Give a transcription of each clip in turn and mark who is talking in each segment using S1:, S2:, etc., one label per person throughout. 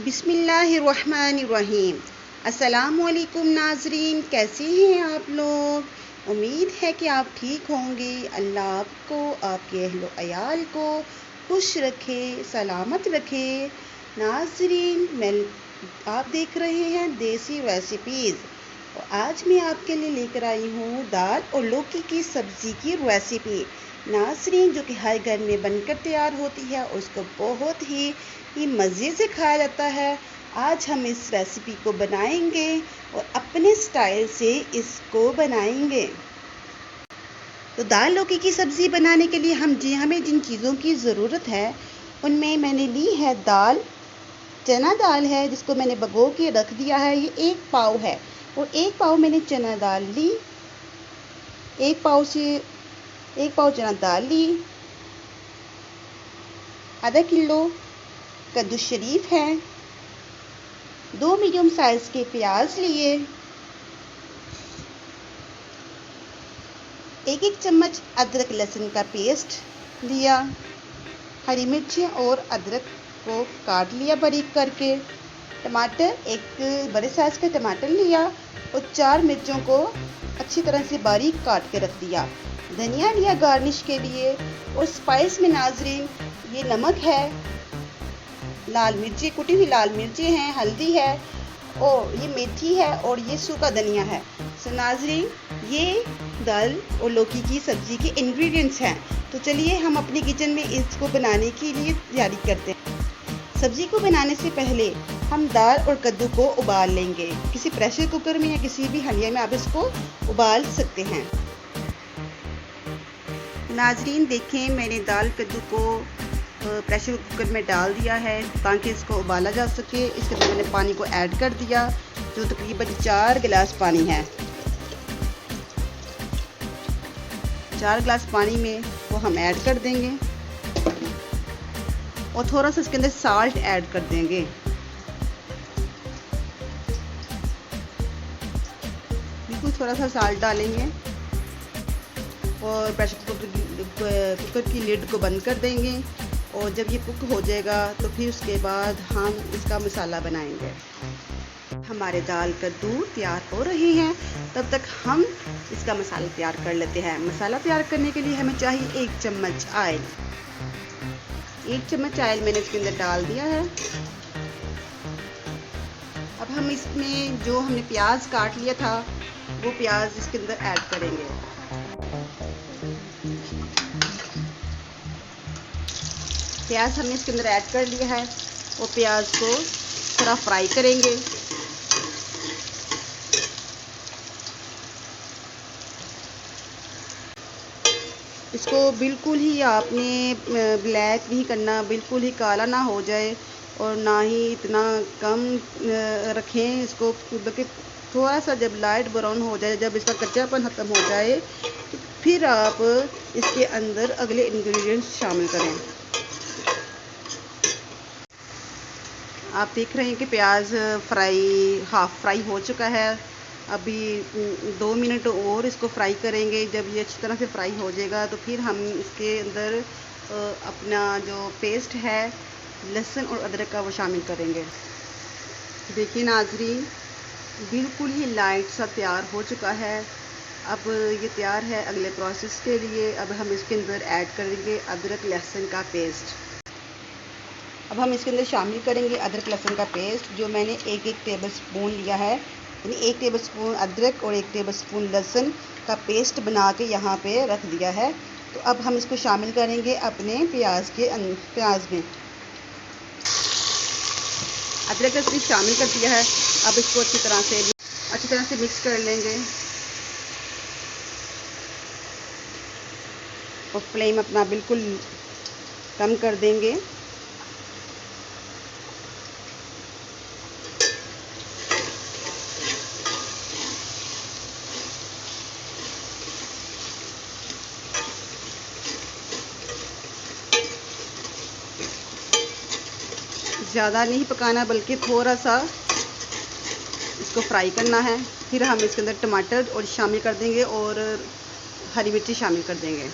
S1: बिस्मिल्लाहिर्रहमानिर्रहीम। अस्सलामुअलैकुम नाजरीन, कैसे हैं आप लोग? उम्मीद है कि आप ठीक होंगे। अल्लाह आपको, आपके अहलो अयाल को खुश रखे, सलामत रखे। नाजरीन, आप देख रहे हैं देसी रेसिपीज़ और आज मैं आपके लिए लेकर आई हूँ दाल और लौकी की सब्ज़ी की रेसिपी। नाजरीन, जो कि हर घर में बनकर तैयार होती है, उसको बहुत ही मज़े से खाया जाता है। आज हम इस रेसिपी को बनाएंगे और अपने स्टाइल से इसको बनाएंगे। तो दाल लौकी की सब्ज़ी बनाने के लिए हमें जिन चीज़ों की ज़रूरत है उनमें मैंने ली है दाल, चना दाल है जिसको मैंने भिगो के रख दिया है, ये 1 पाव है। और 1 पाव मैंने चना दाल ली, 1 पाव चना दाल ली। आधा किलो कद्दू शरीफ है, 2 मीडियम साइज़ के प्याज लिए, 1 चम्मच अदरक लहसुन का पेस्ट लिया, हरी मिर्ची और अदरक को काट लिया बारीक करके, टमाटर 1 बड़े साइज़ का टमाटर लिया और 4 मिर्चों को अच्छी तरह से बारीक काट के रख दिया। धनिया लिया गार्निश के लिए। और स्पाइस में नाजरीन ये नमक है, लाल मिर्ची, कुटी हुई लाल मिर्ची हैं, हल्दी है और ये मेथी है और ये सूखा धनिया है। सो नाजरीन, ये दाल और लौकी की सब्ज़ी के इंग्रेडिएंट्स हैं। तो चलिए हम अपने किचन में इसको बनाने के लिए तैयारी करते हैं। सब्ज़ी को बनाने से पहले हम दाल और कद्दू को उबाल लेंगे। किसी प्रेशर कुकर में या किसी भी हंडिया में आप इसको उबाल सकते हैं। नाजरीन देखें, मैंने दाल कद्दू को प्रेशर कुकर में डाल दिया है ताकि इसको उबाला जा सके। इसके अंदर मैंने पानी को ऐड कर दिया जो तकरीबन 4 गिलास पानी है। 4 गिलास पानी में वो हम ऐड कर देंगे और थोड़ा सा इसके अंदर साल्ट ऐड कर देंगे। बिल्कुल थोड़ा सा साल्ट डालेंगे और प्रेशर कुकर की लिड को बंद कर देंगे। और जब ये कुक हो जाएगा तो फिर उसके बाद हम इसका मसाला बनाएंगे। हमारे दाल कद्दू तैयार हो रहे हैं, तब तक हम इसका मसाला तैयार कर लेते हैं। मसाला तैयार करने के लिए हमें चाहिए 1 चम्मच ऑयल। 1 चम्मच ऑयल मैंने इसके अंदर डाल दिया है। अब हम इसमें जो हमने प्याज काट लिया था वो प्याज इसके अंदर ऐड करेंगे। प्याज हमने इसके अंदर ऐड कर लिया है और प्याज को थोड़ा फ्राई करेंगे। इसको बिल्कुल ही आपने ब्लैक नहीं करना, बिल्कुल ही काला ना हो जाए और ना ही इतना कम रखें इसको, बल्कि थोड़ा सा जब लाइट ब्राउन हो जाए, जब इसका कच्चापन ख़त्म हो जाए तो फिर आप इसके अंदर अगले इंग्रेडिएंट्स शामिल करें। आप देख रहे हैं कि प्याज हाफ फ्राई हो चुका है। अभी 2 मिनट और इसको फ्राई करेंगे। जब ये अच्छी तरह से फ्राई हो जाएगा तो फिर हम इसके अंदर अपना जो पेस्ट है लहसुन और अदरक का वो शामिल करेंगे। देखिए नाजरीन, बिल्कुल ही लाइट सा तैयार हो चुका है। अब ये तैयार है अगले प्रोसेस के लिए। अब हम इसके अंदर ऐड करेंगे अदरक लहसुन का पेस्ट। अब हम इसके अंदर शामिल करेंगे अदरक लहसुन का पेस्ट, जो मैंने 1 टेबल स्पून लिया है। यानी 1 टेबल स्पून अदरक और 1 टेबल स्पून लहसुन का पेस्ट बना के यहाँ पे रख दिया है। तो अब हम इसको शामिल करेंगे अपने प्याज में। अदरक लहसुन शामिल कर दिया है। अब इसको अच्छी तरह से मिक्स कर लेंगे और फ्लेम अपना बिल्कुल कम कर देंगे। ज़्यादा नहीं पकाना, बल्कि थोड़ा सा इसको फ्राई करना है। फिर हम इसके अंदर टमाटर और शामिल कर देंगे और हरी मिर्ची शामिल कर देंगे।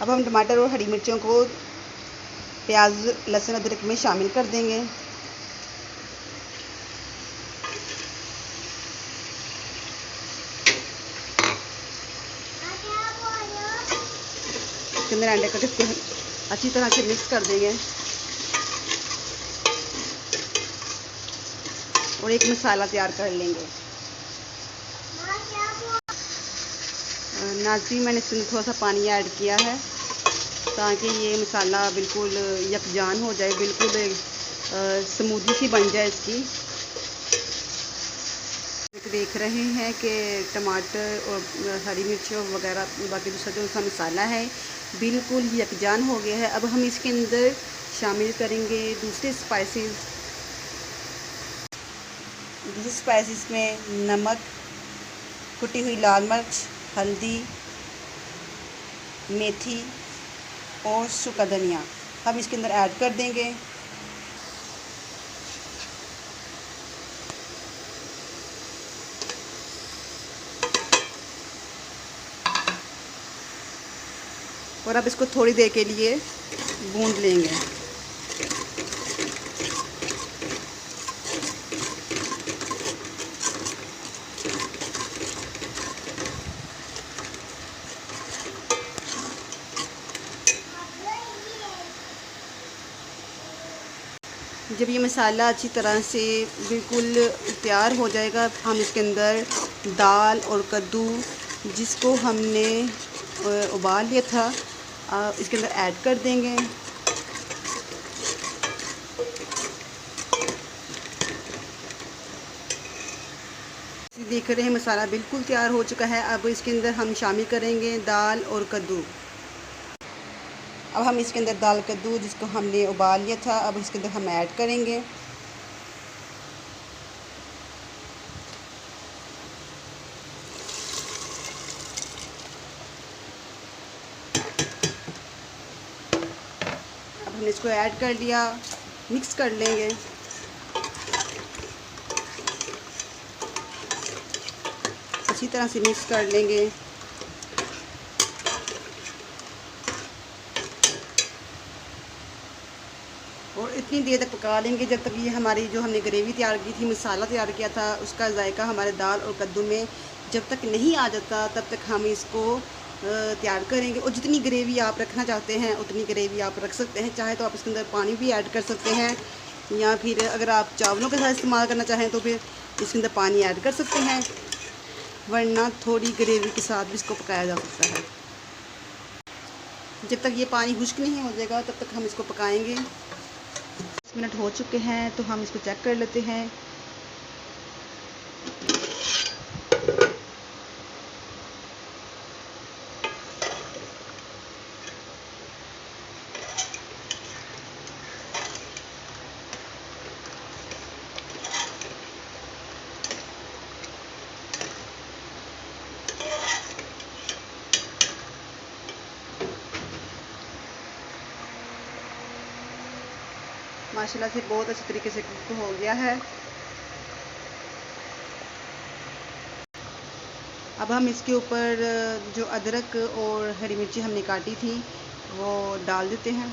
S1: अब हम टमाटर और हरी मिर्चों को प्याज लहसुन अदरक में शामिल कर देंगे। इसके अंदर अंडे करके इसको अच्छी तरह से मिक्स कर देंगे। और एक मसाला तैयार कर लेंगे। नाज़रीन, मैंने इसके अंदर थोड़ा सा पानी ऐड किया है ताकि ये मसाला बिल्कुल यकजान हो जाए, बिल्कुल स्मूदी सी बन जाए इसकी। देख रहे हैं कि टमाटर और हरी मिर्च वगैरह बाकी दूसरा जो सा मसाला है बिल्कुल यकजान हो गया है। अब हम इसके अंदर शामिल करेंगे दूसरे स्पाइसेस। दूसरे स्पाइसेस में नमक, कुटी हुई लाल मिर्च, हल्दी, मेथी और सूखा धनिया हम इसके अंदर ऐड कर देंगे। और अब इसको थोड़ी देर के लिए भून लेंगे। जब ये मसाला अच्छी तरह से बिल्कुल तैयार हो जाएगा, हम इसके अंदर दाल और कद्दू जिसको हमने उबाल लिया था इसके अंदर ऐड कर देंगे। देख रहे हैं मसाला बिल्कुल तैयार हो चुका है। अब इसके अंदर हम शामिल करेंगे दाल और कद्दू। अब हम इसके अंदर दाल कद्दू जिसको हमने उबाल लिया था अब इसके अंदर हम ऐड करेंगे। अब हमने इसको ऐड कर लिया, मिक्स कर लेंगे। अच्छी तरह से मिक्स कर लेंगे। और इतनी देर तक पका लेंगे जब तक ये हमारी जो हमने ग्रेवी तैयार की थी, मसाला तैयार किया था, उसका जायका हमारे दाल और कद्दू में जब तक नहीं आ जाता तब तक हम इसको तैयार करेंगे। और जितनी ग्रेवी आप रखना चाहते हैं उतनी ग्रेवी आप रख सकते हैं। चाहे तो आप इसके अंदर पानी भी ऐड कर सकते हैं, या फिर अगर आप चावलों के साथ इस्तेमाल करना चाहें तो फिर इसके अंदर पानी ऐड कर सकते हैं, वरना थोड़ी ग्रेवी के साथ भी इसको पकाया जा सकता है। जब तक ये पानी खुश्क नहीं हो जाएगा तब तक हम इसको पकाएंगे। 10 मिनट हो चुके हैं तो हम इसको चेक कर लेते हैं। माशाल्लाह से बहुत अच्छी तरीके से कुक हो गया है। अब हम इसके ऊपर जो अदरक और हरी मिर्ची हमने काटी थी वो डाल देते हैं।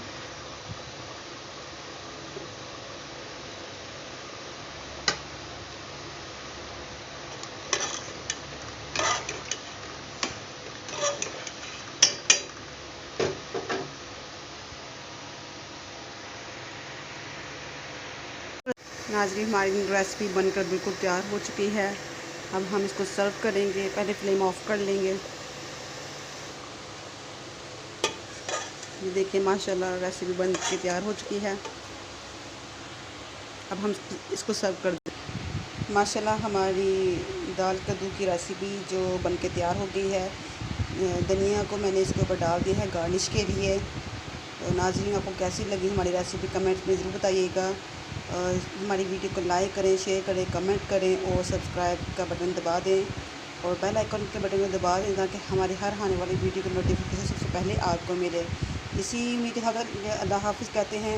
S1: नाज़रीन, हमारी रेसिपी बनकर बिल्कुल तैयार हो चुकी है। अब हम इसको सर्व करेंगे। पहले फ्लेम ऑफ कर लेंगे। ये देखिए माशाल्लाह रेसिपी बन के तैयार हो चुकी है। अब हम इसको सर्व कर दें। माशाल्लाह हमारी दाल कद्दू की रेसिपी जो बन के तैयार हो गई है। धनिया को मैंने इसके ऊपर डाल दिया है गार्निश के लिए। तो नाज़रीन, आपको कैसी लगी हमारी रेसिपी कमेंट में ज़रूर बताइएगा। हमारी वीडियो को लाइक करें, शेयर करें, कमेंट करें और सब्सक्राइब का बटन दबा दें और बेल आइकन के बटन को दबा दें ताकि हमारी हर आने वाली वीडियो की नोटिफिकेशन सबसे पहले आपको मिले। इसी उम्मीद के साथ अल्लाह हाफ़िज़ कहते हैं।